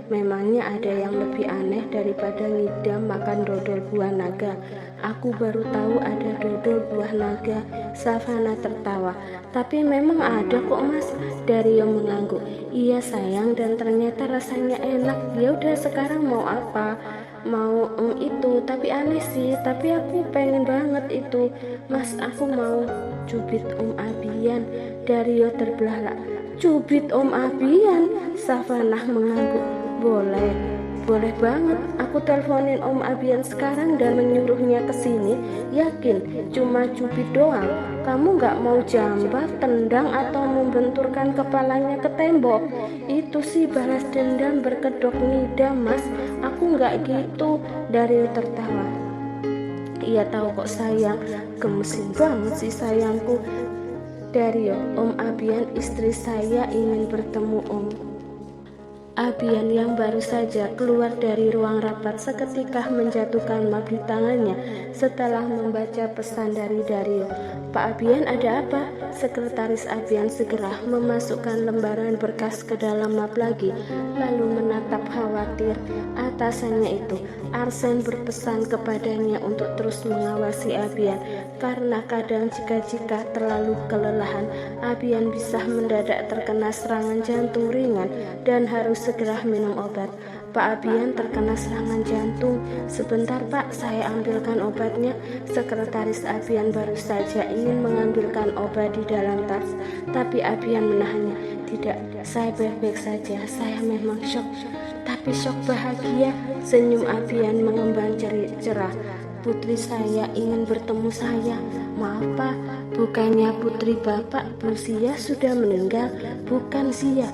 Memangnya ada yang lebih aneh daripada ngidam makan dodol buah naga? Aku baru tahu ada dodol buah naga. Savana tertawa. Tapi memang ada kok mas. Dario mengangguk. Iya sayang, dan ternyata rasanya enak. Ya udah sekarang mau apa? Mau itu, tapi aneh sih. Tapi aku pengen banget itu. Mas, aku mau cubit Abian. Dario terbelalak. Cubit Abian? Savana mengangguk. Boleh, boleh banget. Aku teleponin Abian sekarang dan menyuruhnya ke sini. Yakin, cuma cubit doang. Kamu nggak mau jambat, tendang, atau membenturkan kepalanya ke tembok? Itu sih balas dendam berkedok ngidam, mas. Aku nggak gitu. Dario tertawa. Iya tahu kok sayang, gemesin banget sih sayangku. Dario, Abian istri saya ingin bertemu Om. Abian yang baru saja keluar dari ruang rapat seketika menjatuhkan map di tangannya setelah membaca pesan dari Dario. Pak Abian, ada apa? Sekretaris Abian segera memasukkan lembaran berkas ke dalam map lagi, lalu menatap khawatir atasannya itu. Arsen berpesan kepadanya untuk terus mengawasi Abian, karena kadang jika terlalu kelelahan, Abian bisa mendadak terkena serangan jantung ringan dan harus segera minum obat. Pak Abian terkena serangan jantung. Sebentar Pak, saya ambilkan obatnya. Sekretaris Abian baru saja ingin mengambilkan obat di dalam tas, tapi Abian menahannya. Tidak, saya baik-baik saja. Saya memang shock, tapi shock bahagia. Senyum Abian mengembang cerah. Putri saya ingin bertemu saya. Maaf Pak, bukannya putri Bapak, Bu Sia sudah meninggal? Bukan Sia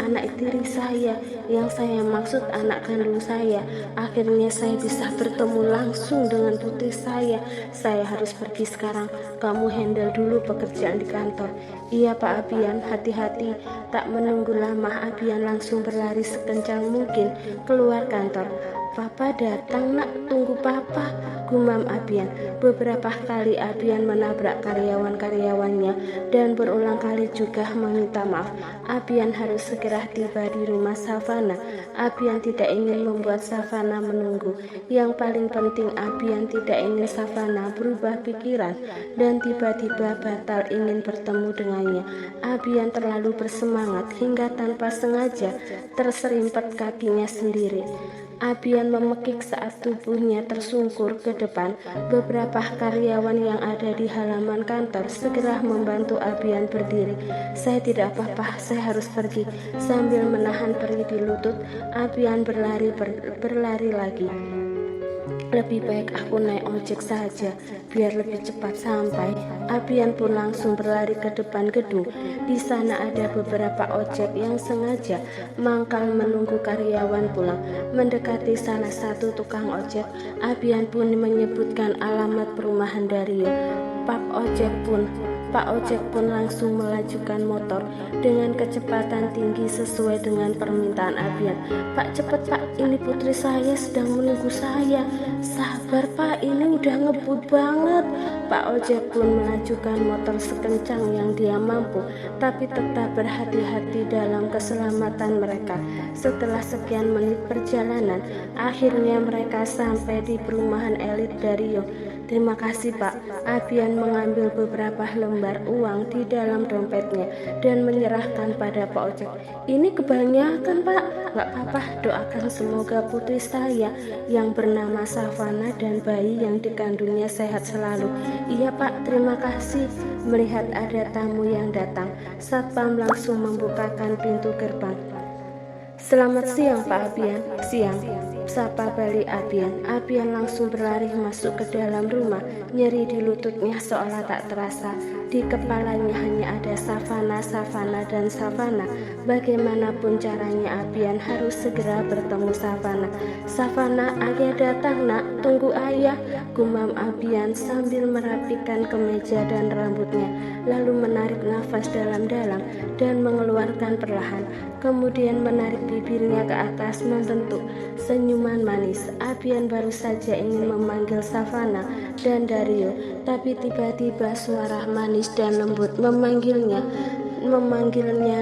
anak tiri saya. Yang saya maksud anak kandung saya. Akhirnya saya bisa bertemu langsung dengan putri saya. Saya harus pergi sekarang. Kamu handle dulu pekerjaan di kantor. Iya Pak Abian, hati-hati. Tak menunggu lama, Abian langsung berlari sekencang mungkin keluar kantor. Papa datang nak, tunggu papa, gumam Abian. Beberapa kali Abian menabrak karyawan-karyawannya dan berulang kali juga meminta maaf. Abian harus segera tiba di rumah Savana. Abian tidak ingin membuat Savana menunggu. Yang paling penting, Abian tidak ingin Savana berubah pikiran dan tiba-tiba batal ingin bertemu dengannya. Abian terlalu bersemangat hingga tanpa sengaja terserimpet kakinya sendiri. Abian memekik saat tubuhnya tersungkur ke depan. Beberapa karyawan yang ada di halaman kantor segera membantu Abian berdiri. Saya tidak apa-apa, saya harus pergi. Sambil menahan perih di lutut, Abian berlari lagi. Lebih baik aku naik ojek saja, biar lebih cepat sampai. Abian pun langsung berlari ke depan gedung. Di sana ada beberapa ojek yang sengaja mangkal menunggu karyawan pulang. Mendekati salah satu tukang ojek, Abian pun menyebutkan alamat perumahan Dario. Pak ojek pun langsung melajukan motor dengan kecepatan tinggi sesuai dengan permintaan Abian. Pak, cepat Pak, ini putri saya sedang menunggu saya. Sabar Pak, ini udah ngebut banget. Pak ojek pun melajukan motor sekencang yang dia mampu, tapi tetap berhati-hati dalam keselamatan mereka. Setelah sekian menit perjalanan, akhirnya mereka sampai di perumahan elit Dario. Terima kasih Pak. Abian mengambil beberapa lembar uang di dalam dompetnya dan menyerahkan pada Pak ojek. Ini kebanyakan Pak. Gak apa-apa, doakan semoga putri saya yang bernama Savana dan bayi yang dikandungnya sehat selalu. Iya Pak, terima kasih. Melihat ada tamu yang datang, Satpam langsung membukakan pintu gerbang. Selamat siang Pak Abian. Siang, sapa balik Abian. Abian langsung berlari masuk ke dalam rumah. Nyeri di lututnya seolah tak terasa. Di kepalanya hanya ada Savana, dan Savana. Bagaimanapun caranya Abian harus segera bertemu Savana. Savana, ayah datang nak, tunggu ayah, gumam Abian sambil merapikan kemeja dan rambutnya. Lalu menarik nafas dalam-dalam dan mengeluarkan perlahan. Kemudian menarik bibirnya ke atas membentuk senyuman manis. Abian baru saja ingin memanggil Savana dan Dario, tapi tiba-tiba suara manis dan lembut memanggilnya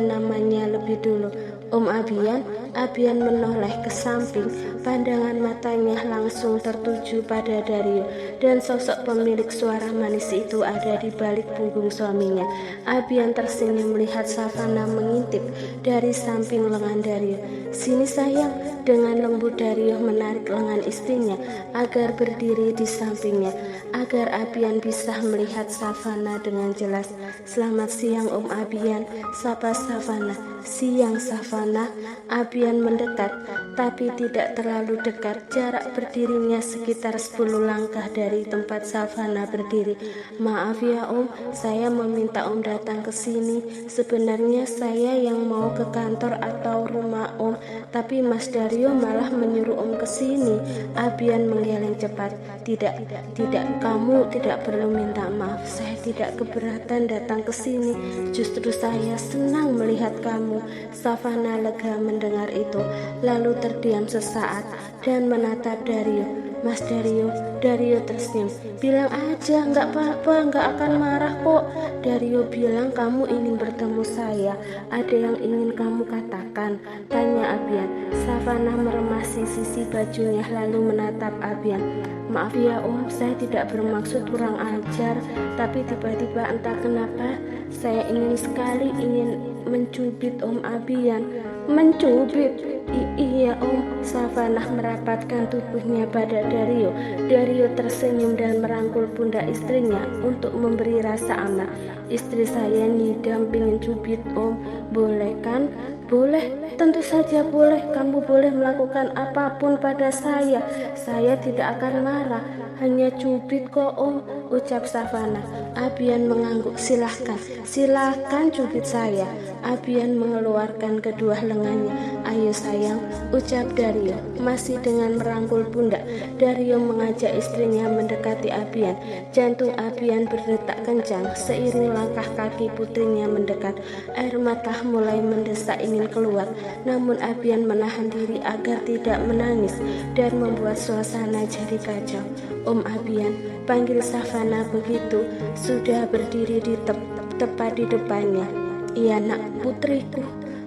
namanya lebih dulu. Om Abian. Abian menoleh ke samping, pandangan matanya langsung tertuju pada Dario, dan sosok pemilik suara manis itu ada di balik punggung suaminya. Abian tersenyum melihat Savana mengintip dari samping lengan Dario. "Sini sayang." Dengan lembut Dario menarik lengan istrinya agar berdiri di sampingnya, agar Abian bisa melihat Savana dengan jelas. "Selamat siang Om Abian," sapa Savana. "Siang Savana." Abian mendekat, tapi tidak terlalu dekat. Jarak berdirinya sekitar 10 langkah dari tempat Savana berdiri. "Maaf ya Om, saya meminta Om datang ke sini. Sebenarnya saya yang mau ke kantor atau rumah Om, tapi Mas Dario malah menyuruh Om ke sini." Abian menggeleng cepat. Tidak, kamu tidak perlu minta maaf. Saya tidak keberatan datang ke sini. Justru saya senang melihat kamu." Savana lega mendengar itu, lalu terdiam sesaat dan menatap Dario. "Mas Dario." Dario tersenyum. "Bilang aja, nggak apa-apa, nggak akan marah kok." Dario bilang kamu ingin bertemu saya. "Ada yang ingin kamu katakan?" tanya Abian. Savana meremasi sisi bajunya lalu menatap Abian. "Maaf ya Om, saya tidak bermaksud kurang ajar, tapi tiba-tiba entah kenapa saya ingin mencubit Om Abian." "Mencubit?" Iya Om." Savana merapatkan tubuhnya pada Dario. Dario tersenyum dan merangkul pundak istrinya untuk memberi rasa aman. "Istri saya ngidam pengen cubit Om, boleh kan?" "Boleh, tentu saja boleh. Kamu boleh melakukan apapun pada saya. Saya tidak akan marah. Hanya cubit kok Om," ucap Savana. Abian mengangguk. Silahkan cubit saya." Abian mengeluarkan kedua lengannya. "Ayo sayang," ucap Dario, masih dengan merangkul pundak. Dario mengajak istrinya mendekati Abian. Jantung Abian berdetak kencang seiring langkah kaki putrinya mendekat. Air mata mulai mendesak ingin keluar, namun Abian menahan diri agar tidak menangis dan membuat suasana jadi kacau. "Om Abian," panggil Savana begitu sudah berdiri di tepat di depannya. "Iya nak, putriku.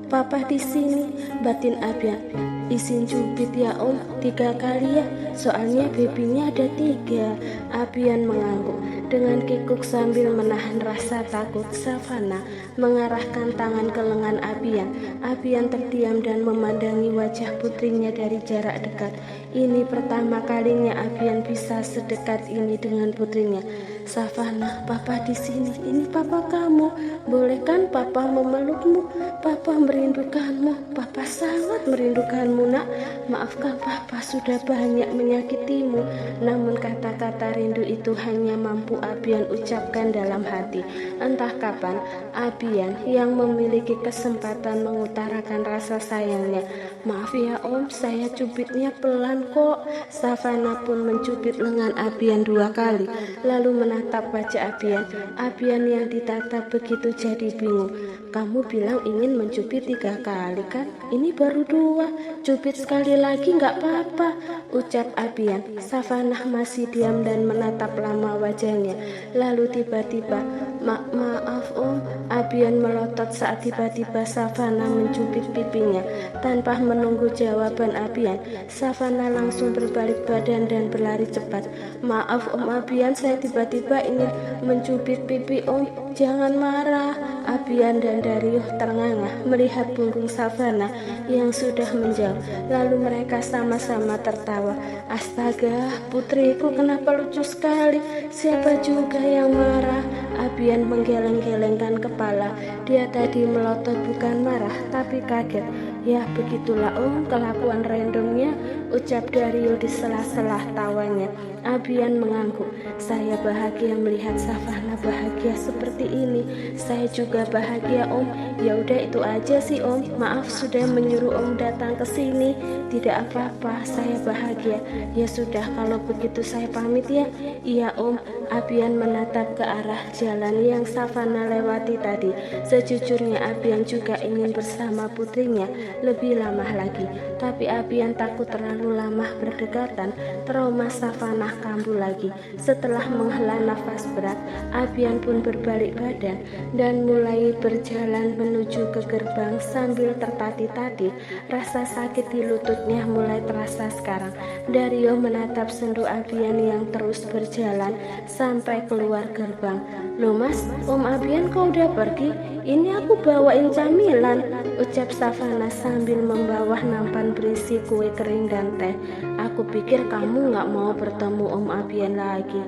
Papa di sini," batin Abian. "Izin cubit ya Om, 3 kali ya, soalnya babynya ada 3. Abian mengangguk dengan kikuk sambil menahan rasa takut. Savana mengarahkan tangan ke lengan Abian. Abian terdiam dan memandangi wajah putrinya dari jarak dekat. Ini pertama kalinya Abian bisa sedekat ini dengan putrinya. "Savana, Papa di sini. Ini Papa kamu. Boleh kan Papa memelukmu? Papa merindukanmu. Papa sangat merindukanmu nak. Maafkan Papa sudah banyak menyakitimu." Namun kata-kata rindu itu hanya mampu Abian ucapkan dalam hati. Entah kapan Abian yang memiliki kesempatan mengutarakan rasa sayangnya. "Maaf ya Om, saya cubitnya pelan kok." Savana pun mencubit lengan Abian 2 kali, lalu menatap wajah Abian. Abian yang ditatap begitu jadi bingung. "Kamu bilang ingin mencubit 3 kali kan? Ini baru 2. Cubit sekali lagi nggak apa-apa," ucap Abian. Savana masih diam dan menatap lama wajahnya. Lalu tiba-tiba, Maaf Om." Abian melotot saat tiba-tiba Savana mencubit pipinya. Tanpa menunggu jawaban Abian, Savana langsung berbalik badan dan berlari cepat. "Maaf Om Abian, saya tiba-tiba ingin mencubit pipi Om. Jangan marah." Abian dan Dario ternganga melihat punggung Savana yang sudah menjauh. Lalu mereka sama-sama tertawa. "Astaga, putriku kenapa lucu sekali. Siapa juga yang marah?" Abian menggeleng-gelengkan kepala. Dia tadi melotot bukan marah, tapi kaget. "Ya begitulah Om, kelakuan randomnya," ucap Dario di sela-sela tawanya. Abian mengangguk. "Saya bahagia melihat Savana bahagia seperti ini. Saya juga bahagia Om. Ya udah itu aja sih Om. Maaf sudah menyuruh Om datang ke sini. Tidak apa-apa, saya bahagia. Ya sudah kalau begitu saya pamit ya." "Iya Om." Abian menatap ke arah jalan yang Savana lewati tadi. Sejujurnya Abian juga ingin bersama putrinya, lebih lama lagi. Tapi Abian takut terlalu lama berdekatan, trauma Savanah kambuh lagi. Setelah menghela nafas berat, Abian pun berbalik badan dan mulai berjalan menuju ke gerbang sambil tertatih-tatih. Rasa sakit di lututnya mulai terasa sekarang. Dario menatap sendu Abian yang terus berjalan sampai keluar gerbang. "Loh Mas, Om Abian kau udah pergi? Ini aku bawain camilan," ucap Savana sambil membawa nampan berisi kue kering dan teh. "Aku pikir kamu gak mau bertemu Om Abian lagi."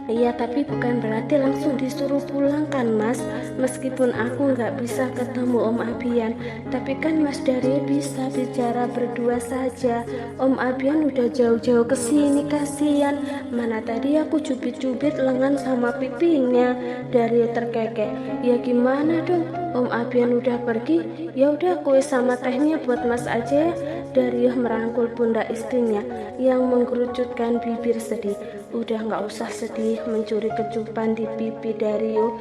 "Iya, tapi bukan berarti langsung disuruh pulang kan Mas. Meskipun aku nggak bisa ketemu Om Abian, tapi kan Mas Dario bisa bicara berdua saja. Om Abian udah jauh-jauh ke sini, kasihan. Mana tadi aku cubit-cubit lengan sama pipinya." Dario terkekeh. "Ya gimana dong? Om Abian udah pergi. Ya udah kue sama tehnya buat Mas aja ya." Dario merangkul pundak istrinya yang mengkerucutkan bibir sedih. "Udah nggak usah sedih." Mencuri kecupan di pipi Dario.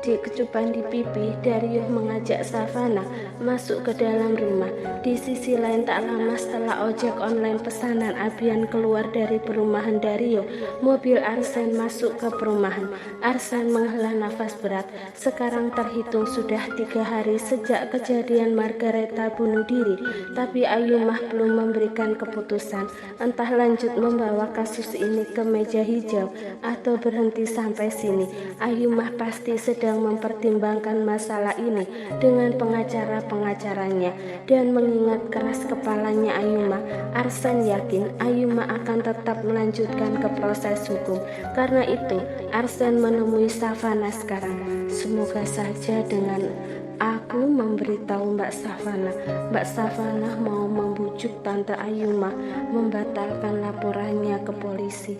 Kecupan di pipi, Dario mengajak Savana masuk ke dalam rumah. Di sisi lain, tak lama setelah ojek online pesanan Abian keluar dari perumahan Dario, mobil Arsen masuk ke perumahan. Arsen menghela nafas berat. Sekarang terhitung sudah 3 hari sejak kejadian Margareta bunuh diri, tapi Ayumah belum memberikan keputusan. Entah lanjut membawa kasus ini ke meja hijau atau berhenti sampai sini. Ayumah pasti sedang mempertimbangkan masalah ini dengan pengacara-pengacaranya, dan mengingat keras kepalanya Ayumah, Arsen yakin Ayumah akan tetap melanjutkan ke proses hukum. Karena itu, Arsen menemui Savana sekarang. Semoga saja dengan aku memberitahu Mbak Savana mau membujuk Tante Ayumah membatalkan laporannya ke polisi.